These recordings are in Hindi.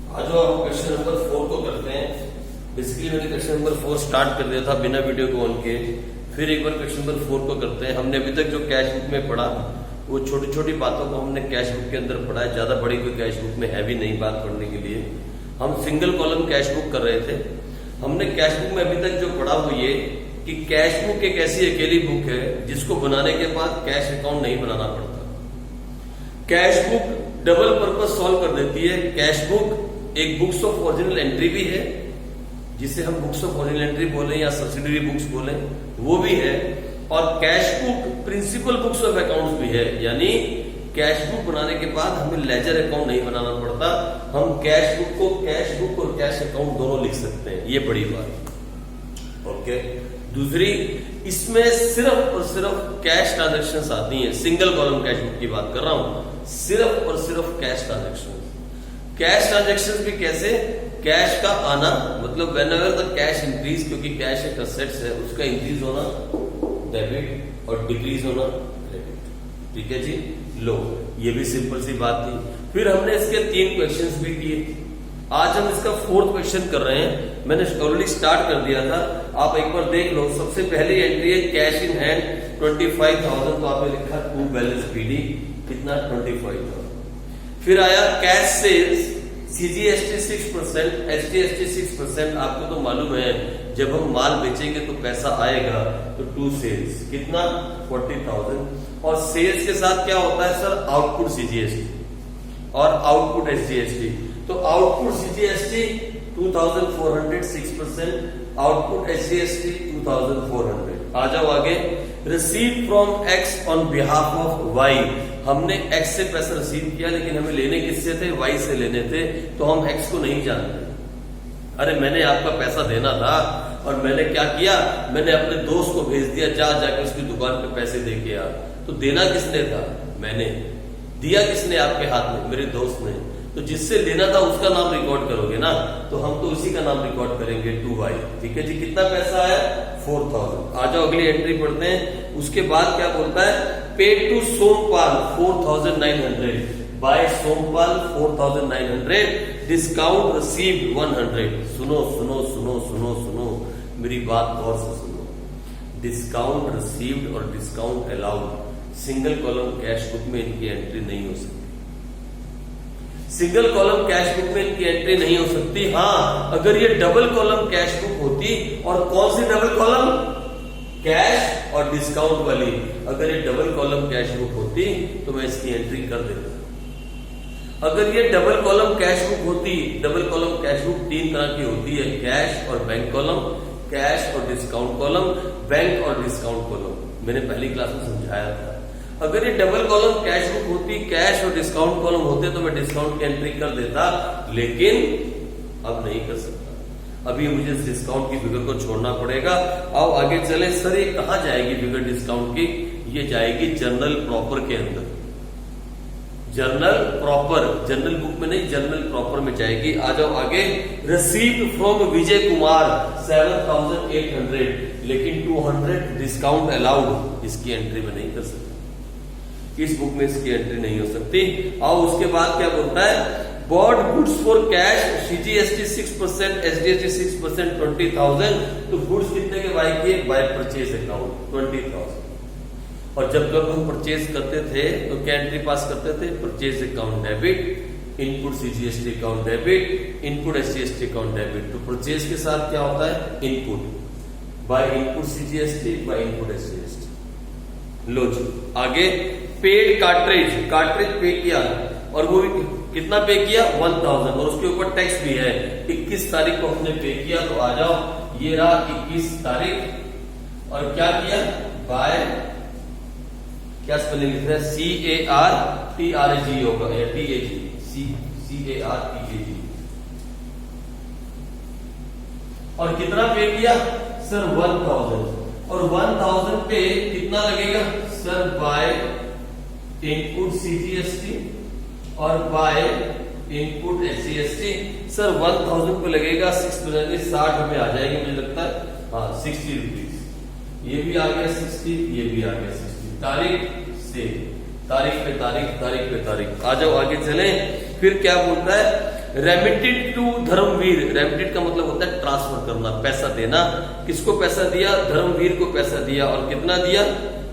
आज हम क्वेश्चन नंबर 4 को करते हैं। बेसिकली मैंने क्वेश्चन नंबर 4 स्टार्ट कर दिया था बिना वीडियो को ऑन के। फिर एक बार क्वेश्चन नंबर 4 को करते हैं। हमने अभी तक जो कैश बुक में पढ़ा वो छोटी छोटी बातों को हमने कैश बुक के अंदर पढ़ा है। ज्यादा बड़ी कोई कैश बुक में है भी नहीं बात पढ़ने के लिए। हम सिंगल कॉलम कैश बुक कर रहे थे। हमने कैश बुक में अभी तक जो पढ़ा वो ये कि कैश बुक एक ऐसी अकेली बुक है जिसको बनाने के बाद कैश अकाउंट नहीं बनाना पड़ता। Cash book double purpose solve कर देती है। कैश बुक एक बुक्स ऑफ ओरिजिनल एंट्री भी है, जिसे हम बुक्स ऑफ ओरिजिनल एंट्री बोले या सब्सिडरी बुक्स बोले, वो भी है। और cash book principal books of accounts भी है, यानी कैश बुक बनाने के बाद हमें लेजर अकाउंट नहीं बनाना पड़ता। हम कैश बुक को कैश बुक और कैश अकाउंट दोनों लिख सकते हैं। ये बड़ी बात। ओके, दूसरी, इसमें सिर्फ और सिर्फ कैश ट्रांजेक्शन्स आती हैं। सिंगल कॉलम कैश बुक की बात कर रहा हूं, सिर्फ और सिर्फ कैश ट्रांजेक्शन। कैश ट्रांजेक्शन भी कैसे? कैश का आना, मतलब when ever the cash increase, क्योंकि कैश एक असेट्स है, उसका इंक्रीज होना डेबिट और डिक्रीज होना क्रेडिट। ठीक है जी, लो, ये भी सिंपल सी बात थी। फिर हमने इसके 3 क्वेश्चंस भी किए। आज हम इसका 4th क्वेश्चन कर रहे हैं। मैंने ऑलरेडी स्टार्ट कर दिया था, आप एक बार देख लो। सबसे पहली एंट्री है कैश इन हैंड 25,000, तो आपने लिखा टू बैलेंस पीडी, कितना 25,000। फिर आया कैश सेल्स, सीजीएसटी 6%, एसटीएसटी 6%। आपको तो मालूम है जब हम माल बेचेंगे तो पैसा आएगा, तो टू सेल्स कितना 40,000। और सेल्स के साथ क्या होता है सर? आउटपुट सीजीएसटी और आउटपुट एसजीएसटी। तो आउटपुट सीजीएसटी 2,400 6%, आउटपुट एसजीएसटी 2,400। आ जाओ आगे। Receive from X on behalf of Y. हमने एक्स से पैसा रिसीव किया, लेकिन हमें लेने किससे थे? वाई से लेने थे, तो हम एक्स को नहीं जानते। अरे मैंने आपका पैसा देना था और मैंने क्या किया? मैंने अपने दोस्त को भेज दिया, जाके उसकी दुकान पे पैसे दे के आ। तो देना किसने था? मैंने। दिया किसने आपके हाथ में? मेरे दोस्त ने। तो जिससे लेना था उसका नाम रिकॉर्ड करोगे ना, तो हम तो उसी का नाम रिकॉर्ड करेंगे, टू वाई। ठीक है जी, कितना पैसा आया? 4,000। आ जाओ अगली एंट्री पढ़ते हैं। उसके बाद क्या बोलता है? Paid to Sompal 4,900, by Sompal 4,900, discount received 100। सुनो सुनो सुनो सुनो सुनो, मेरी बात गौर से सुनो। डिस्काउंट रिसीव्ड और discount allowed single column cash book में इनकी एंट्री नहीं हो सकती। सिंगल कॉलम कैश बुक में इनकी एंट्री नहीं हो सकती। हाँ, अगर ये डबल कॉलम कैश बुक होती, और कौन सी डबल कॉलम? कैश और डिस्काउंट वाली। अगर ये डबल कॉलम कैश बुक होती तो मैं इसकी एंट्री कर देता। अगर ये डबल कॉलम कैश बुक होती, डबल कॉलम कैश बुक 3 तरह की होती है, कैश और बैंक कॉलम, कैश और डिस्काउंट कॉलम, बैंक और डिस्काउंट कॉलम। मैंने पहली क्लास में समझाया था। अगर ये डबल कॉलम कैश बुक होती, कैश और डिस्काउंट कॉलम होते, तो मैं डिस्काउंट की एंट्री कर देता, लेकिन अब नहीं कर सकता। अभी मुझे डिस्काउंट की फिगर को छोड़ना पड़ेगा। आओ आगे चले। सर ये कहां जाएगी फिगर डिस्काउंट की? ये जाएगी जर्नल प्रॉपर के अंदर। जर्नल प्रॉपर, जर्नल बुक में नहीं, जर्नल प्रॉपर में जाएगी। आ जाओ आगे। रिसीव्ड फ्रॉम विजय कुमार 7,800, लेकिन 200 डिस्काउंट अलाउड, इसकी एंट्री में नहीं कर सकते। इस बुक में इसकी एंट्री नहीं हो सकती। आओ उसके बाद क्या बोलता है? Bought goods for cash, CGST 6%, एसडीएसटी 6%, 20,000। तो गुड्स कितने के बाय किए? By purchase account 20,000। और जब हम परचेज करते थे तो क्या एंट्री पास करते थे? Purchase account debit, input CGST account debit, input SGST account debit. तो परचेज के साथ क्या होता है? Input, by input CGST, by input SGST. लो जी आगे। पेड कार्ट्रिज, कार्ट्रिज पे किया, और वो भी कितना पे किया? 1,000, और उसके ऊपर टैक्स भी है। 21 तारीख को हमने पे किया। तो आ जाओ, ये रहा 21 तारीख। और क्या किया? बाय, क्या स्पेलिंग लिख रहा है? CARTRAG होगा, या TAG, CARTAG। और कितना पे किया सर? 1,000। और 1,000 पे कितना लगेगा सर? बाय इनपुट सीजीएसटी और बाय इनपुट एसजीएसटी। सर 1,000 पे लगेगा 60 में आ जाएगी मुझे लगता है। हाँ 60 रुपीज। ये भी आ गया 60, ये भी आ गया 60। तारीख से तारीख पे तारीख, तारीख पे तारीख। आ जाओ आगे चलें। फिर क्या बोलता है? Remitted to Dharmveer. रेमिटेड का मतलब होता है ट्रांसफर करना, पैसा देना। किसको पैसा दिया? धर्मवीर को पैसा दिया। और कितना दिया?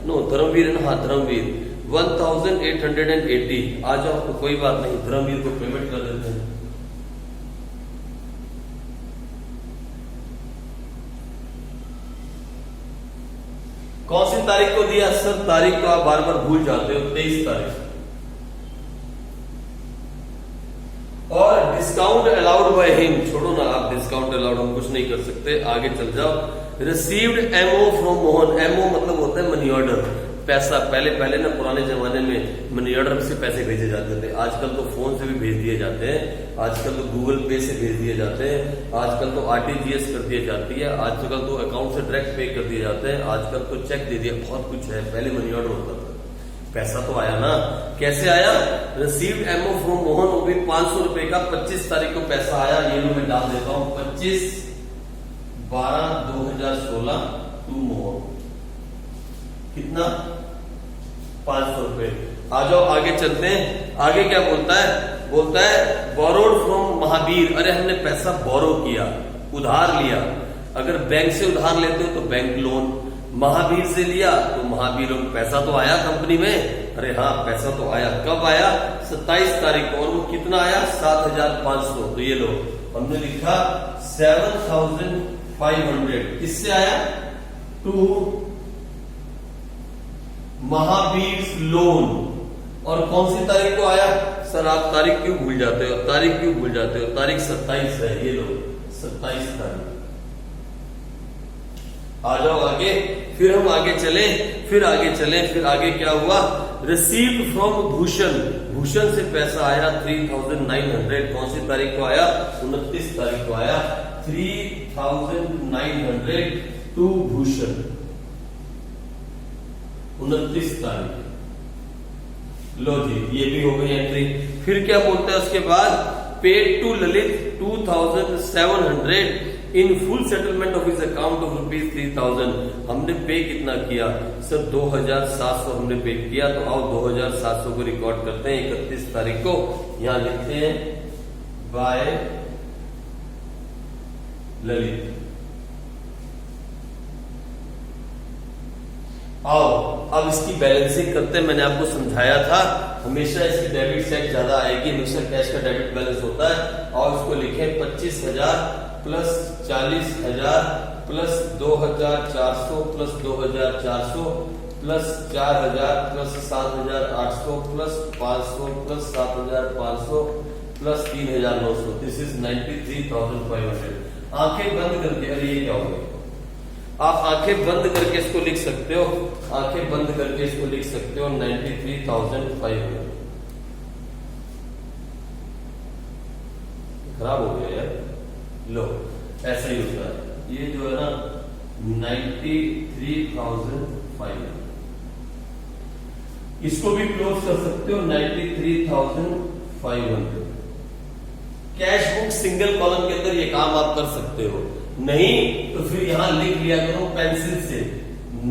नो धर्मवीर, हाँ धर्मवीर 1880। आ जाओ, तो कोई बात नहीं, धर्मवीर को पेमेंट कर देते हैं। कौन सी तारीख को दिया? सर तारीख को आप बार बार भूल जाते हो, 23 तारीख। और डिस्काउंट अलाउड बाय हिम, छोड़ो ना आप, डिस्काउंट अलाउड हम कुछ नहीं कर सकते, आगे चल जाओ। Received MO from Mohan. MO मतलब होता है मनी ऑर्डर, पैसा। पहले ना पुराने जमाने में मनी ऑर्डर से पैसे भेजे जाते थे। आजकल तो फोन से भी भेज दिए जाते हैं, आजकल तो गूगल पे से भेज दिए जाते हैं, आजकल तो आरटीजीएस कर दी जाती है, आजकल तो अकाउंट से डायरेक्ट पे कर दिए जाते हैं, आजकल तो चेक दे दिया, बहुत कुछ है। पहले मनी ऑर्डर होता था, पैसा तो आया ना। कैसे आया? रिसीव्ड एमओ फ्रॉम मोहन, वो भी 500 रुपए का 25 तारीख को पैसा आया। ये लो मैं डाल देता हूं, 25/12/2016 टू मोहन। कितना? 500 रुपए। आ जाओ आगे चलते हैं। आगे क्या बोलता है? बोलता है बोरोड फ्रॉम महावीर। अरे हमने पैसा बोरो किया, उधार लिया। अगर बैंक से उधार लेते हो तो बैंक लोन, महावीर से लिया तो महावीर लोन। पैसा तो आया कंपनी में, अरे हाँ पैसा तो आया। कब आया? 27 तारीख को। और वो कितना आया? 7500। तो ये लो, हमने लिखा 7500। किससे आया? To Mahavir loan. और कौन सी तारीख को आया? सर आप तारीख क्यों भूल जाते हो? तारीख क्यों भूल जाते हो? तारीख 27 है, ये लो 27 तारीख। आ जाओ आगे, फिर हम आगे चले, फिर आगे क्या हुआ? Received from Bhushan. भूषण से पैसा आया 3900। कौन सी तारीख को आया? 29 तारीख को आया। 3900 टू भूषण, 29 तारीख। लो जी, ये भी हो गई एंट्री। फिर क्या बोलता है उसके बाद? Paid to Lalit 2700 in full settlement of his account of ₹3000। हमने पे कितना किया? सर 2700 हमने पे किया। तो आओ 2700 को रिकॉर्ड करते हैं 31 तारीख को। यहां लिखते हैं बाय ललित। आओ अब इसकी बैलेंसिंग करते हैं। मैंने आपको समझाया था हमेशा इसकी डेबिट साइड ज्यादा आएगी, हमेशा कैश का डेबिट बैलेंस होता है। और इसको लिखें 25,000 plus 40,000 plus 2,400 plus 2,400 plus 4,000 plus 7,800 plus 500 plus 7,500 plus 3,900। This is 93,500। आंखें बंद करके, अरे ये क्या हो गया? आप आंखें बंद करके इसको लिख सकते हो, आंखें बंद करके इसको लिख सकते हो 93,500। खराब हो गया यार, लो ऐसा ही होता है। ये जो है ना 93,500, इसको भी क्लोज कर सकते हो 93,500। कैश बुक सिंगल कॉलम के अंदर ये काम आप कर सकते हो, नहीं तो फिर यहां लिख लिया करो पेंसिल से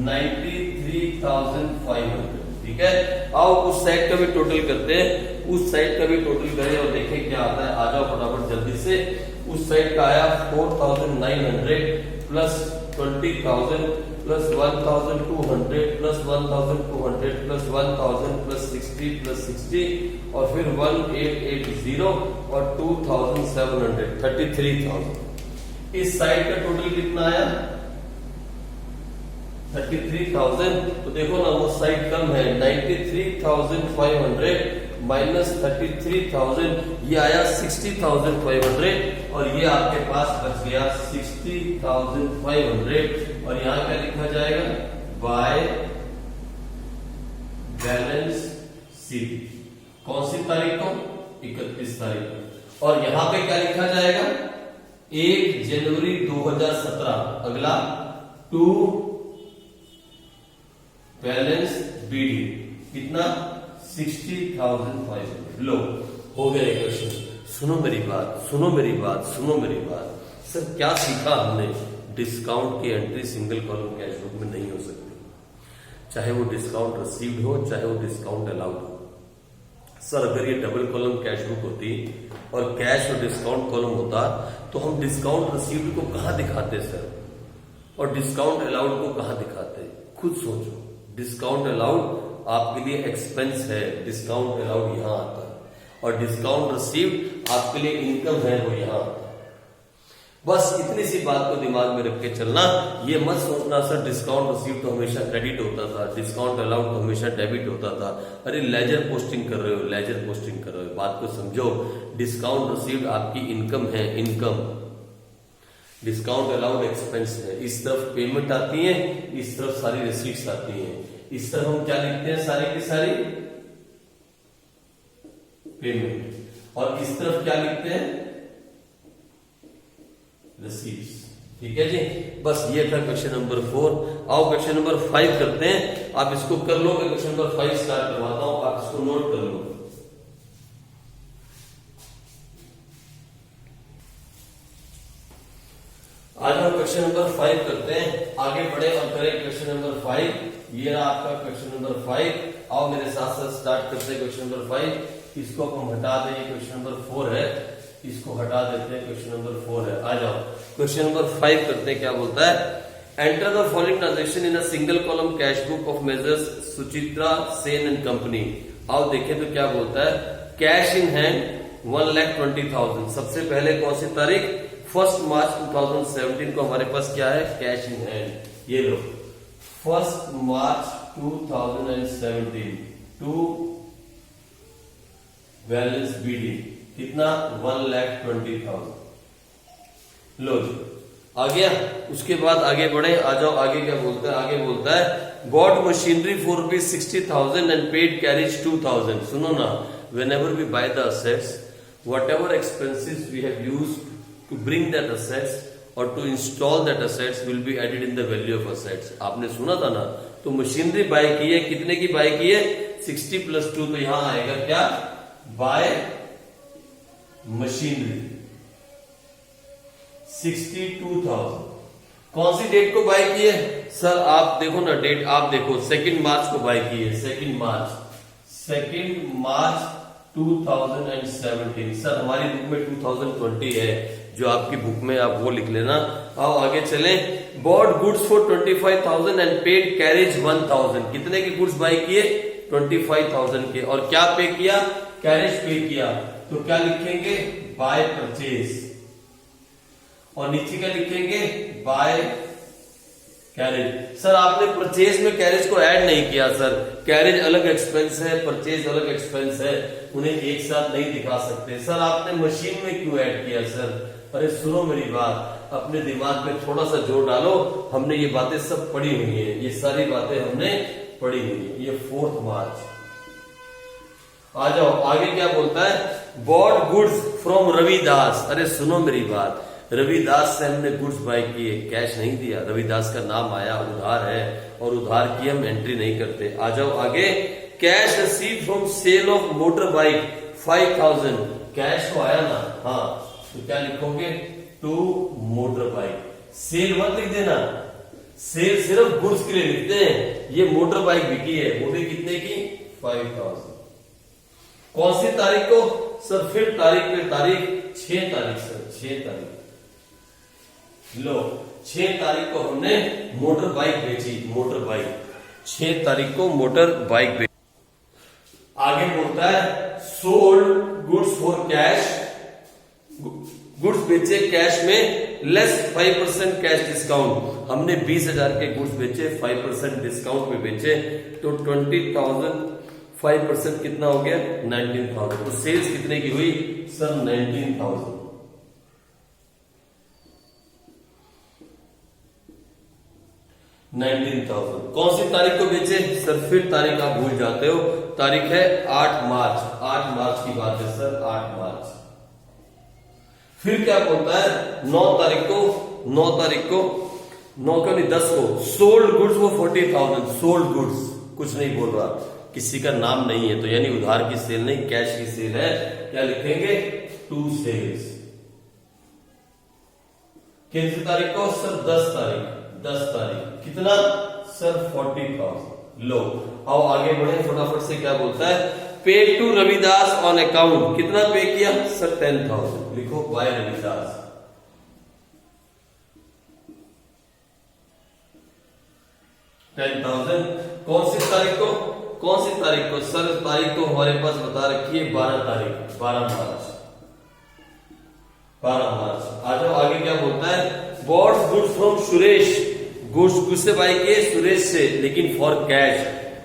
93,500। ठीक है, आओ उस साइड का भी टोटल करते हैं, उस साइड का भी टोटल करें और देखें क्या आता है। आ जाओ फटाफट जल्दी से। उस साइड का आया 4,900 plus 20,000 plus 1,200 plus 1,200 plus 1,000 plus 60 plus 60 और फिर 1,880 और 2,700, 33,000। इस साइड का टोटल कितना आया? 33,000। तो देखो ना वो साइड कम है, 93,500 माइनस 33,000, ये आया 60,500 और ये आपके पास बच गया 60,500। और यहां क्या लिखा जाएगा? By balance sheet. कौन सी तारीख को? 31 तारीख को। और यहां पे क्या लिखा जाएगा? 1 जनवरी 2017। अगला टू बैलेंस बीडी कितना? 60,500। लो हो गया एक क्वेश्चन। सुनो मेरी बात, सुनो मेरी बात, सुनो मेरी बात। सर क्या सीखा हमने? डिस्काउंट की entry single column cash book में नहीं हो सकती, चाहे वो डिस्काउंट रिसीव्ड हो चाहे वो डिस्काउंट अलाउड हो। सर अगर ये डबल कॉलम कैश बुक होती और कैश और डिस्काउंट कॉलम होता तो हम डिस्काउंट रिसीव्ड को कहां दिखाते सर, और डिस्काउंट अलाउड को कहां दिखाते? खुद सोचो। डिस्काउंट अलाउड आपके लिए एक्सपेंस है, डिस्काउंट अलाउड यहां आता है, और डिस्काउंट रिसीव्ड आपके लिए इनकम है, वो यहां आता है। बस इतनी सी बात को दिमाग में रख के चलना। ये मत सोचना सर डिस्काउंट रिसीव तो हमेशा क्रेडिट होता था, डिस्काउंट अलाउड तो हमेशा डेबिट होता था। अरे लेजर पोस्टिंग कर रहे हो, लेजर पोस्टिंग कर रहे हो, बात को समझो। डिस्काउंट रिसीव्ड आपकी इनकम है, इनकम। डिस्काउंट अलाउड एक्सपेंस है। इस तरफ पेमेंट आती है, इस तरफ सारी रिसीट्स आती हैं। इस तरफ हम क्या लिखते हैं, सारी की सारी पेमेंट, और इस तरफ क्या लिखते हैं, रिसीट्स। ठीक है जी, बस ये था क्वेश्चन नंबर 4। आओ क्वेश्चन नंबर 5 करते हैं। आप इसको कर लो, मैं क्वेश्चन नंबर 5 स्टार्ट करवाता हूं, आप इसको नोट कर लो। आज हम क्वेश्चन नंबर 5 करते हैं, आगे बढ़े और करें क्वेश्चन नंबर 5। ये रहा आपका क्वेश्चन नंबर 5। आओ मेरे साथ साथ स्टार्ट करते हैं क्वेश्चन नंबर 5। इसको हम हटा दें, ये क्वेश्चन नंबर 4 है, इसको हटा देते हैं, क्वेश्चन नंबर 4 है। आ जाओ क्वेश्चन नंबर 5 करते हैं। क्या बोलता है, enter the following transaction in a single column cash book of measures Suchitra Sen and company. आओ देखें तो क्या बोलता है, कैश इन हैंड 1,20,000। सबसे पहले कौन सी तारीख, 1 मार्च 2017 को हमारे पास क्या है, कैश इन हैंड। ये लो 1 मार्च 2017 टू बैलेंस बीडी कितना, 1,20,000। लो जी आ गया। उसके बाद आगे बढ़े, आ जाओ आगे क्या बोलता है, आगे बोलता है bought machinery for ₹60,000 and paid carriage 2,000। सुनो ना, whenever we buy the assets, whatever expenses we have used to bring that assets or to install that assets will be added in the value of assets। आपने सुना था ना, तो मशीनरी बाय की है, कितने की बाय की है, 60 + 2, तो यहां आएगा क्या, बाय मशीनरी 62,000। कौन सी डेट को बाय की है सर, आप देखो ना डेट, आप देखो 2 मार्च को बाय की है, 2 मार्च 2017। सर हमारी बुक में 2020 है, जो आपकी बुक में आप वो लिख लेना। आओ आगे चलें, bought goods for 25,000 and paid carriage 1,000। कितने के गुड्स बाय किए, 25,000 के, और क्या पे किया, कैरेज पे किया। तो क्या लिखेंगे, बाय परचेज, और नीचे क्या लिखेंगे, बाय कैरेज। सर आपने परचेज में कैरेज को ऐड नहीं किया सर, कैरेज अलग एक्सपेंस है, परचेज अलग एक्सपेंस है, उन्हें एक साथ नहीं दिखा सकते। सर आपने मशीन में क्यों ऐड किया सर, अरे सुनो मेरी बात, अपने दिमाग में थोड़ा सा जोर डालो, हमने ये बातें सब पढ़ी हुई है, ये सारी बातें हमने पढ़ी हुई है। ये 4 मार्च। आ जाओ आगे क्या बोलता है, बॉट गुड्स फ्रॉम रविदास। अरे सुनो मेरी बात, रविदास से हमने गुड्स बाय किए, कैश नहीं दिया, रविदास का नाम आया, उधार है, और उधार की हम एंट्री नहीं करते। आ जाओ आगे, cash receive from sale of motor bike 5,000। Cash तो आया ना, हाँ, तो क्या लिखोगे, टू मोटर बाइक। सेल मत लिख देना, सेल सिर्फ गुड्स के लिए लिखते हैं। ये मोटर बाइक बिकी है, वो भी कितने की, 5,000। कौन सी तारीख को सर, फिर तारीख पे तारीख, 6 तारीख सर, 6 तारीख। लो 6 तारीख को हमने मोटर बाइक बेची, मोटर बाइक 6 तारीख को मोटर बाइक बेची। आगे बोलता है sold goods for cash, goods बेचे कैश में, लेस 5% कैश डिस्काउंट। हमने 20,000 के गुड्स बेचे, 5% डिस्काउंट में बेचे, तो 20,000 5% कितना हो गया, 19,000। तो सेल्स कितने की हुई सर, 19,000। 19,000। कौन सी तारीख को बेचे सर, फिर तारीख आप भूल जाते हो, तारीख है 8 मार्च। 8 मार्च की बात है सर, 8 मार्च। फिर क्या बोलता है, 9 तारीख को, 9 तारीख को, 9 क्यों नहीं, 10 को, सोल्ड गुड्स वो 40,000। सोल्ड गुड्स, कुछ नहीं बोल रहा, किसी का नाम नहीं है, तो यानी उधार की सेल नहीं, कैश की सेल है। क्या लिखेंगे, टू सेल्स। कितनी तारीख को सर, 10 तारीख, 10 तारीख। कितना सर, 40,000। लो आओ आगे बढ़े फटाफट से। क्या बोलता है, पे टू रविदास ऑन अकाउंट, कितना पे किया सर 10,000, लिखो बाय रविदास। कौन सी तारीख को, कौन सी तारीख को सर? तारीख तो हमारे पास बता रखी है 12 तारीख, 12 मार्च। आ जाओ आगे क्या बोलता है, bought goods from Suresh, goods किससे बाई किए? सुरेश से, लेकिन फॉर कैश,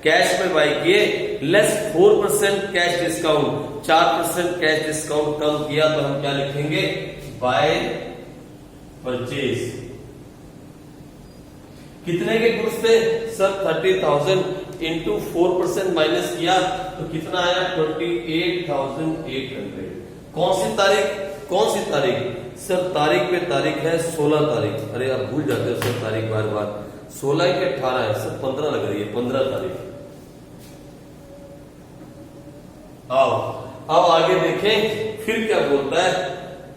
कैश में बाई किए, less 4% cash discount, 4% cash discount कम किया तो हम क्या लिखेंगे? By purchase. कितने के गुड्स थे सर? 30,000 इंटू 4% माइनस किया तो कितना आया? 28,800। कौन सी तारीख, कौन सी तारीख सर? तारीख पे तारीख है 16 तारीख। अरे आप भूल जाते हो सर तारीख बार बार। 16 के 18 है सर, 15 लग रही है, 15 तारीख। आओ अब आगे देखें फिर क्या बोलता है,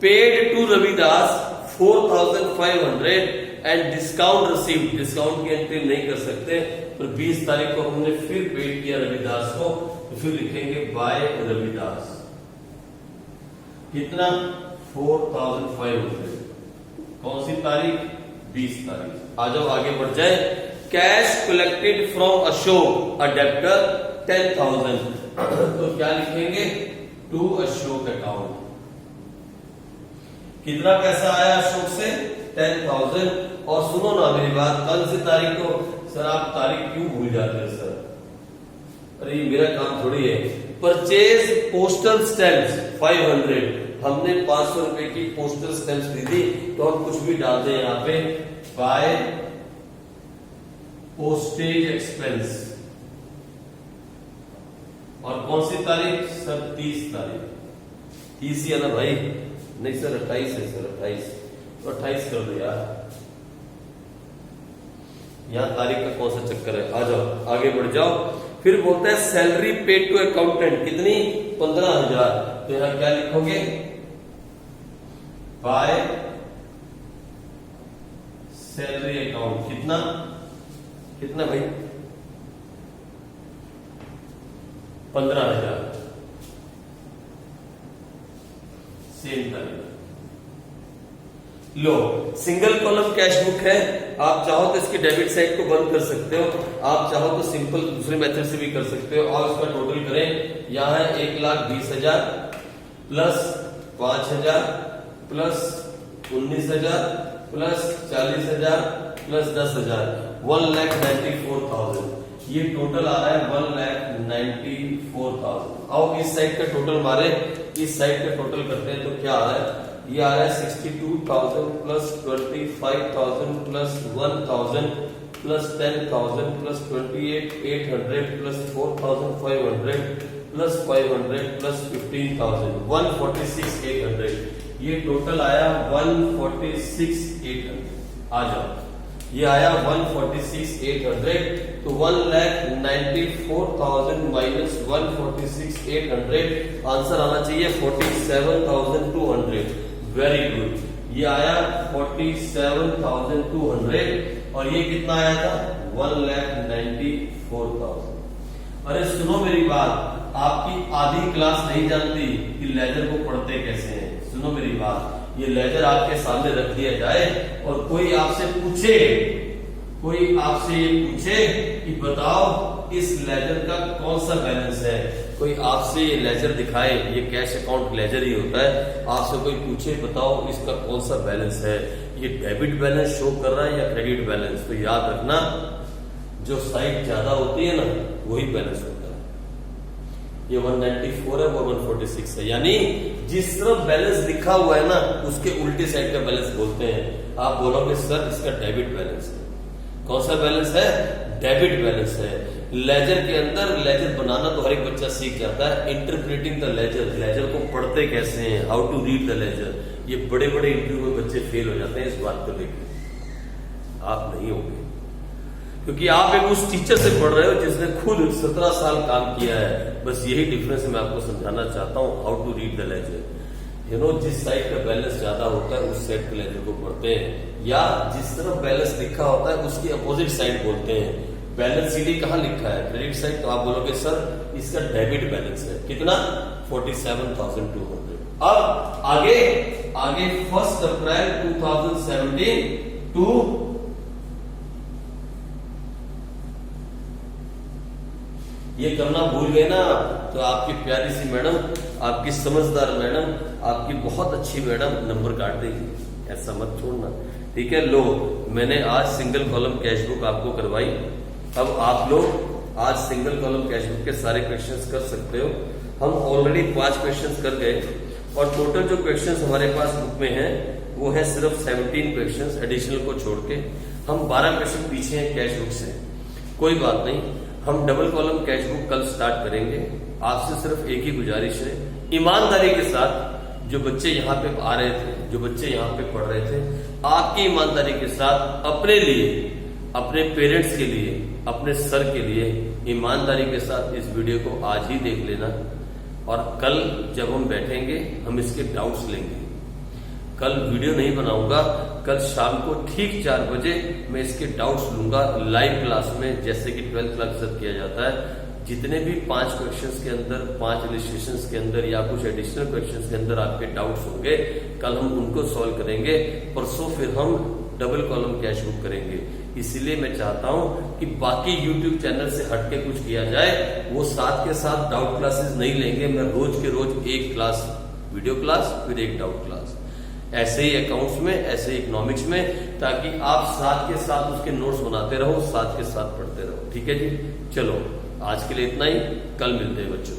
paid to Ravidas 4,500 and discount received, discount की एंट्री नहीं कर सकते, पर 20 तारीख को हमने फिर पेड किया रविदास को, तो फिर लिखेंगे बाय रविदास। कितना? 4,500। कौन सी तारीख? 20 तारीख। आ जाओ आगे बढ़ जाए, cash collected from Ashok a debtor 10,000, तो क्या लिखेंगे? To Ashok account. कितना पैसा आया अशोक से? 10,000। और सुनो ना मेरी बात, कल से तारीख को सर आप तारीख क्यों भूल जाते हैं सर? अरे ये मेरा काम थोड़ी है। परचेज पोस्टल स्टैम्प्स 500, हमने 500 रुपए की पोस्टल स्टैम्प्स खरीदी, तो हम कुछ भी डाल दें यहाँ पे, बाय पोस्टेज एक्सपेंस। और कौन सी तारीख सर? 30 तारीख। 30 ही है ना भाई? नहीं सर 28 है सर, 28, तो 28 कर दो यार, यहां तारीख का कौन सा चक्कर है। आ जाओ आगे बढ़ जाओ, फिर बोलता है सैलरी पेड टू अकाउंटेंट, कितनी? 15,000, तो यहां क्या लिखोगे? By salary account. कितना, कितना भाई? 15,000, सेम तारीख। लो सिंगल कॉलम कैश बुक है, आप चाहो तो इसकी डेबिट साइड को बंद कर सकते हो, आप चाहो तो सिंपल दूसरे मेथड से भी कर सकते हो। और उसका टोटल करें, यहाँ है 1,20,000 प्लस 5,000 प्लस 19,000 प्लस 40,000 प्लस 10,000, 1,94,000। ये टोटल आ रहा है 1,94,000। आओ इस साइड का टोटल मारे, इस साइड का टोटल करते हैं तो क्या आ रहा है? ये आ रहा है 62,000 plus 25,000 plus 1,000 plus 10,000 plus 28,800 plus 4,500 plus 500 plus 15,000, 146,800। ये टोटल आया 146,800। आ जाओ, ये आया 146,800, तो 1,94,000 माइनस 146,800, आंसर आना चाहिए 47,200। वेरी गुड, ये आया 47,200 और ये कितना आया था? 1,94,000। अरे सुनो मेरी बात, आपकी आधी क्लास नहीं जानती कि लेजर को पढ़ते कैसे हैं। सुनो मेरी बात, ये लेजर आपके सामने रख दिया जाए और कोई आपसे पूछे, कोई आपसे ये पूछे कि बताओ इस लेजर का कौन सा बैलेंस है, कोई आपसे ये लेजर दिखाए, ये कैश अकाउंट लेजर ही होता है, आपसे कोई पूछे बताओ इसका कौन सा बैलेंस है, ये डेबिट बैलेंस शो कर रहा है या क्रेडिट बैलेंस, तो याद रखना जो साइड ज्यादा होती है ना वही बैलेंस होता है। ये 194 है, वो 146 है, यानी जिस तरफ बैलेंस लिखा हुआ है ना उसके उल्टे साइड का बैलेंस बोलते हैं। आप बोलोगे सर इसका डेबिट बैलेंस है। कौन सा बैलेंस है? डेबिट बैलेंस है। लेजर के अंदर लेजर बनाना तो हर एक बच्चा सीख जाता है, इंटरप्रेटिंग द लेजर, लेजर को पढ़ते कैसे हैं, how to read the ledger, ये बड़े बड़े इंटरव्यू में बच्चे फेल हो जाते हैं इस बात को लेकर। आप नहीं होंगे, क्योंकि आप एक उस टीचर से पढ़ रहे हो जिसने खुद 17 साल काम किया है। बस यही डिफरेंस मैं आपको समझाना चाहता हूँ, how to read the ledger. You know, जिस साइड का बैलेंस ज्यादा होता है उस साइड के लेजर को पढ़ते हैं, या जिस तरफ बैलेंस लिखा होता है उसकी अपोजिट साइड बोलते हैं। बैलेंस सीधी कहाँ लिखा है? Credit side. तो आप बोलोगे सर इसका डेबिट बैलेंस है कितना 47,200। अब आगे 1 अप्रैल 2017 टू ये करना भूल गए ना तो आपकी प्यारी सी मैडम, आपकी समझदार मैडम, आपकी बहुत अच्छी मैडम नंबर काट देगी, ऐसा मत छोड़ना, ठीक है। लो, मैंने आज सिंगल कॉलम कैश बुक आपको करवाई। अब आप लोग आज सिंगल कॉलम कैश बुक के सारे क्वेश्चंस कर सकते हो। हम ऑलरेडी 5 क्वेश्चंस कर गए और टोटल जो क्वेश्चंस हमारे पास बुक में है वो है सिर्फ 17 क्वेश्चंस एडिशनल को छोड़ के। हम 12 क्वेश्चन पीछे हैं कैश बुक से, कोई बात नहीं, हम डबल कॉलम कैश बुक कल स्टार्ट करेंगे। आपसे सिर्फ एक ही गुजारिश है, ईमानदारी के साथ जो बच्चे यहाँ पे आ रहे थे, जो बच्चे यहाँ पे पढ़ रहे थे, आपकी ईमानदारी के साथ अपने लिए, अपने पेरेंट्स के लिए, अपने सर के लिए ईमानदारी के साथ इस वीडियो को आज ही देख लेना। और कल जब हम बैठेंगे हम इसके डाउट्स लेंगे। कल वीडियो नहीं बनाऊंगा, कल शाम को ठीक 4 बजे मैं इसके डाउट्स लूंगा लाइव क्लास में, जैसे कि 12th क्लास से किया जाता है। जितने भी 5 क्वेश्चंस के अंदर, 5 इलस्ट्रेशंस के अंदर या कुछ एडिशनल क्वेश्चंस के अंदर आपके डाउट्स होंगे, कल हम उनको सॉल्व करेंगे। परसों फिर हम डबल कॉलम कैश बुक करेंगे। इसीलिए मैं चाहता हूं कि बाकी YouTube चैनल से हटके कुछ किया जाए। वो साथ के साथ डाउट क्लासेस नहीं लेंगे, मैं रोज के रोज एक क्लास वीडियो क्लास फिर एक डाउट क्लास, ऐसे ही अकाउंट्स में, ऐसे ही इकोनॉमिक्स में, ताकि आप साथ के साथ उसके नोट्स बनाते रहो, साथ के साथ पढ़ते रहो, ठीक है जी। चलो आज के लिए इतना ही, कल मिलते हैं बच्चों।